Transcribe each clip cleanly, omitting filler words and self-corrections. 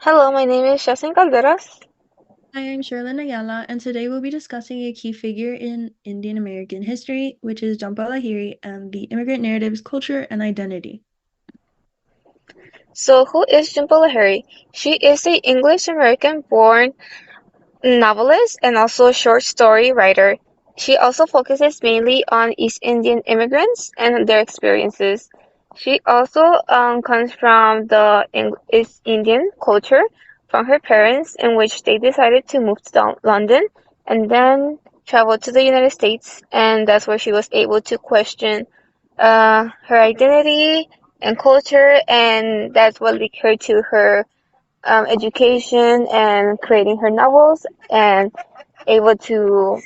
Hello, my name is Jason Calderas. Hi, I'm Sherlyn Ayala, and today we'll be discussing a key figure in Indian American history, which is jhumpa lahiri and the immigrant narrative's culture and identity. So, who is jhumpa lahiri? She is a English American born novelist and also short story writer. She also focuses mainly on East Indian immigrants and their experiences. She also comes from the East Indian culture from her parents, in which they decided to move to London and then travel to the United States, and that's where she was able to question her identity and culture, and that's what led her to her education and creating her novels and able to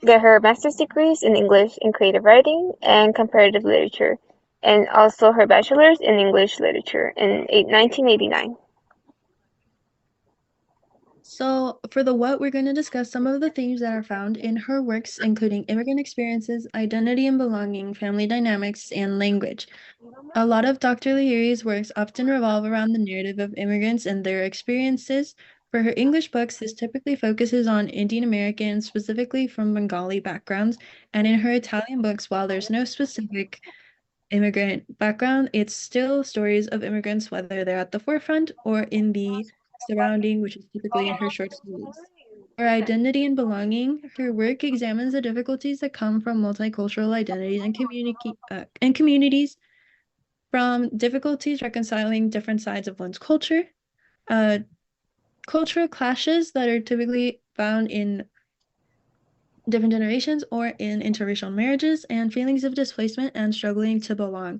get her master's degrees in English in creative writing and comparative literature, and also her bachelor's in English literature in 1989. So, for the what, we're going to discuss some of the themes that are found in her works, including immigrant experiences, identity and belonging, family dynamics, and language. A lot of Dr. Lahiri's works often revolve around the narrative of immigrants and their experiences. For her English books, this typically focuses on Indian Americans, specifically from Bengali backgrounds, and in her Italian books, while there's no specific immigrant background, it's still stories of immigrants, whether they're at the forefront or in the surrounding, which is typically in her short stories. For identity and belonging, her work examines the difficulties that come from multicultural identities and communities, from difficulties reconciling different sides of one's culture, uh, cultural clashes that are typically found in different generations or in interracial marriages, and feelings of displacement and struggling to belong.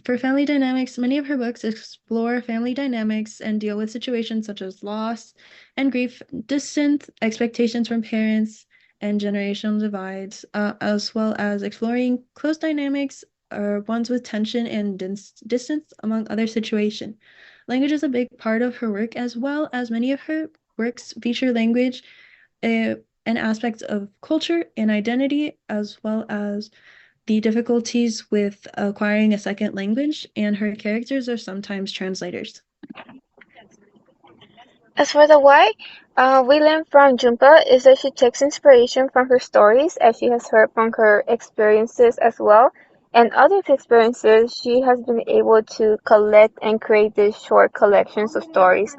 For family dynamics, many of her books explore family dynamics and deal with situations such as loss and grief, distant expectations from parents, and generational divides, as well as exploring close dynamics or ones with tension and distance, among other situations. Language is a big part of her work, as well as many of her works feature language uh, and aspects of culture and identity, as well as the difficulties with acquiring a second language, and her characters are sometimes translators. As for the why, we learn from Jhumpa is that she takes inspiration from her stories, as she has heard from her experiences as well, and others' experiences. She has been able to collect and create these short collections of stories.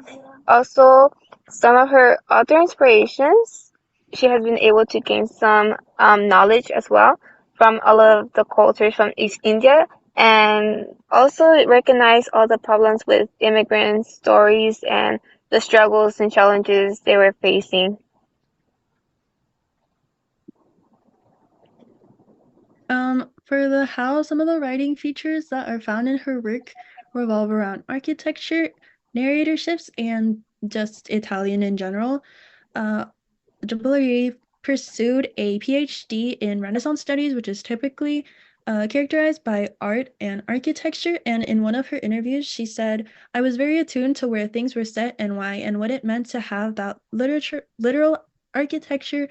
Also, some of her other inspirations, she has been able to gain some knowledge as well from all of the cultures from East India, and also recognize all the problems with immigrant stories and the struggles and challenges they were facing. For the how, some of the writing features that are found in her work revolve around architecture, narratorships, and just Italian in general. Uh, Jabari pursued a PhD in Renaissance studies, which is typically characterized by art and architecture. And in one of her interviews, she said, "I was very attuned to where things were set and why, and what it meant to have that literal architecture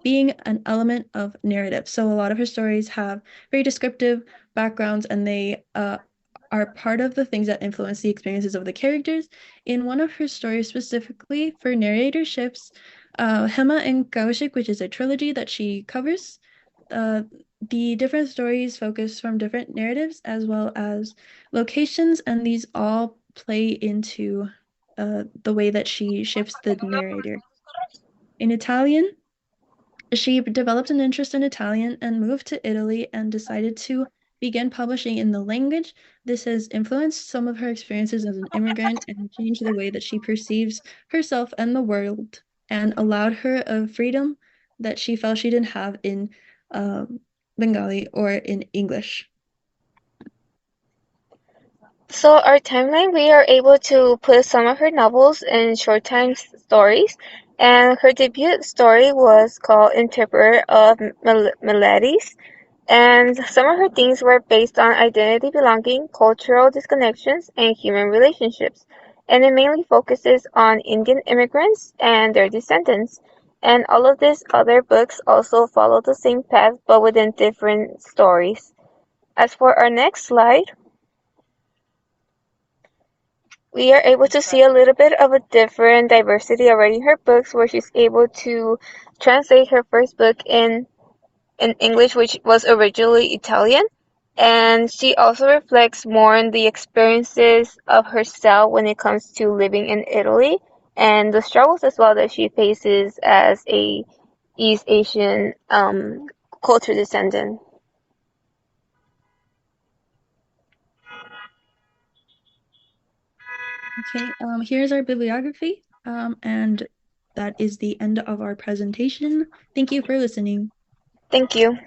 being an element of narrative." So a lot of her stories have very descriptive backgrounds, and they are part of the things that influence the experiences of the characters. In one of her stories, specifically for narratorships, Hema and Kaushik, which is a trilogy that she covers, uh, the different stories focus from different narratives as well as locations, and these all play into the way that she shifts the narrator. In Italian, she developed an interest in Italian and moved to Italy and decided to begin publishing in the language. This has influenced some of her experiences as an immigrant and changed the way that she perceives herself and the world, and allowed her a freedom that she felt she didn't have in Bengali or in English. So our timeline, we are able to put some of her novels in short time stories, and her debut story was called Interpreter of Melodies, and some of her themes were based on identity belonging, cultural disconnections, and human relationships, and it mainly focuses on Indian immigrants and their descendants. And all of these other books also follow the same path but within different stories. As for our next slide, we are able to see a little bit of a different diversity already in her books, where she's able to translate her first book in English, which was originally Italian. And she also reflects more on the experiences of herself when it comes to living in Italy and the struggles as well that she faces as a East Asian culture descendant. Okay, here's our bibliography, and that is the end of our presentation. Thank you for listening. Thank you.